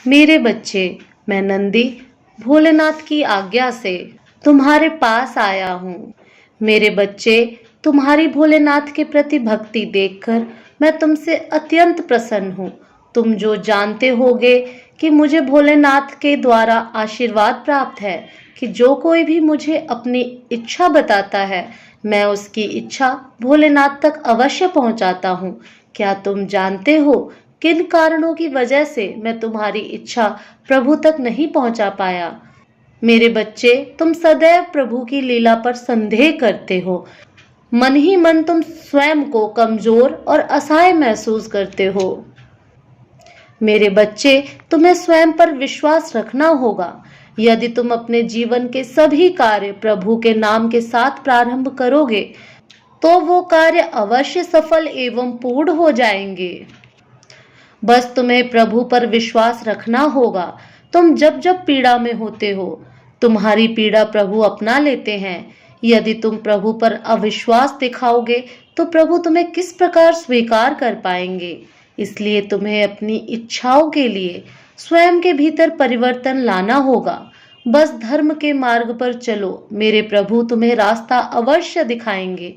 मेरे बच्चे, मैं नंदी भोलेनाथ की आज्ञा से तुम्हारे पास आया हूँ। मेरे बच्चे, तुम्हारी भोलेनाथ के प्रति भक्ति देखकर मैं तुमसे अत्यंत प्रसन्न हूँ। तुम जो जानते होगे कि मुझे भोलेनाथ के द्वारा आशीर्वाद प्राप्त है कि जो कोई भी मुझे अपनी इच्छा बताता है, मैं उसकी इच्छा भोलेनाथ तक अवश्य पहुंचाता हूँ। क्या तुम जानते हो किन कारणों की वजह से मैं तुम्हारी इच्छा प्रभु तक नहीं पहुंचा पाया? मेरे बच्चे, तुम सदैव प्रभु की लीला पर संदेह करते हो। मन ही मन तुम स्वयं को कमजोर और असहाय महसूस करते हो। मेरे बच्चे, तुम्हें स्वयं पर विश्वास रखना होगा। यदि तुम अपने जीवन के सभी कार्य प्रभु के नाम के साथ प्रारंभ करोगे, तो वो कार्य अवश्य सफल एवं पूर्ण हो जाएंगे। बस तुम्हें प्रभु पर विश्वास रखना होगा। तुम जब जब पीड़ा में होते हो, तुम्हारी पीड़ा प्रभु अपना लेते हैं। यदि तुम प्रभु पर अविश्वास दिखाओगे, तो प्रभु तुम्हें किस प्रकार स्वीकार कर पाएंगे? इसलिए तुम्हें अपनी इच्छाओं के लिए स्वयं के भीतर परिवर्तन लाना होगा। बस धर्म के मार्ग पर चलो, मेरे प्रभु तुम्हें रास्ता अवश्य दिखाएंगे।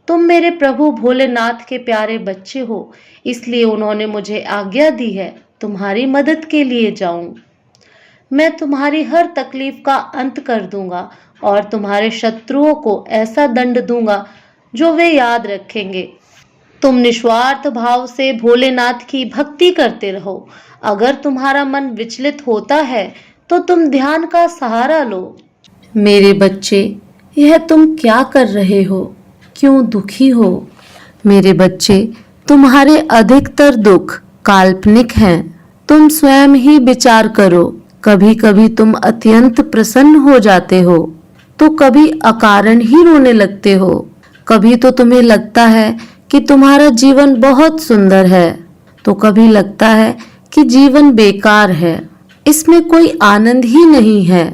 तुम मेरे प्रभु भोलेनाथ के प्यारे बच्चे हो, इसलिए उन्होंने मुझे आज्ञा दी है तुम्हारी मदद के लिए जाऊं। मैं तुम्हारी हर तकलीफ का अंत कर दूंगा और तुम्हारे शत्रुओं को ऐसा दंड दूंगा जो वे याद रखेंगे। तुम निस्वार्थ भाव से भोलेनाथ की भक्ति करते रहो। अगर तुम्हारा मन विचलित होता है, तो तुम ध्यान का सहारा लो। मेरे बच्चे, यह तुम क्या कर रहे हो? क्यों दुखी हो? मेरे बच्चे, तुम्हारे अधिकतर दुख काल्पनिक हैं। तुम स्वयं ही विचार करो। कभी कभी तुम अत्यंत प्रसन्न हो जाते हो, तो कभी अकारण ही रोने लगते हो। कभी तो तुम्हें लगता है कि तुम्हारा जीवन बहुत सुंदर है, तो कभी लगता है कि जीवन बेकार है, इसमें कोई आनंद ही नहीं है।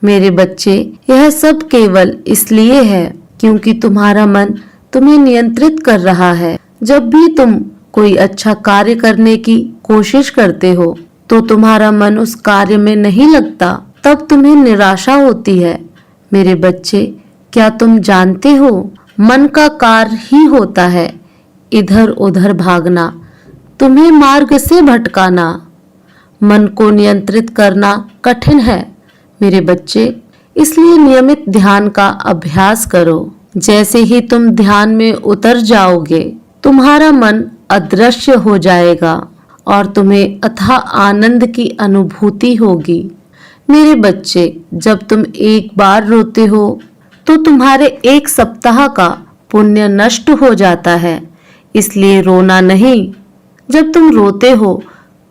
मेरे बच्चे, यह सब केवल इसलिए है क्योंकि तुम्हारा मन तुम्हें नियंत्रित कर रहा है। जब भी तुम कोई अच्छा कार्य करने की कोशिश करते हो, तो तुम्हारा मन उस कार्य में नहीं लगता, तब तुम्हें निराशा होती है। मेरे बच्चे, क्या तुम जानते हो, मन का कार्य ही होता है इधर उधर भागना, तुम्हें मार्ग से भटकाना। मन को नियंत्रित करना कठिन है मेरे बच्चे, इसलिए नियमित ध्यान का अभ्यास करो। जैसे ही तुम ध्यान में उतर जाओगे, तुम्हारा मन अदृश्य हो जाएगा और तुम्हें अथाह आनंद की अनुभूति होगी। मेरे बच्चे, जब तुम एक बार रोते हो, तो तुम्हारे एक सप्ताह का पुण्य नष्ट हो जाता है, इसलिए रोना नहीं। जब तुम रोते हो,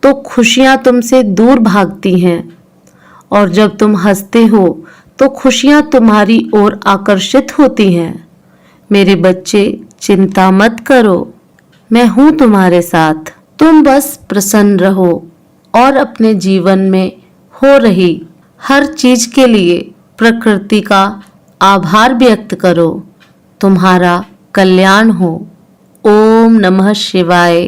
तो खुशियां तुमसे दूर भागती हैं, और जब तुम हंसते हो, तो खुशियां तुम्हारी ओर आकर्षित होती हैं। मेरे बच्चे, चिंता मत करो, मैं हूं तुम्हारे साथ। तुम बस प्रसन्न रहो और अपने जीवन में हो रही हर चीज के लिए प्रकृति का आभार व्यक्त करो। तुम्हारा कल्याण हो। ओम नमः शिवाय।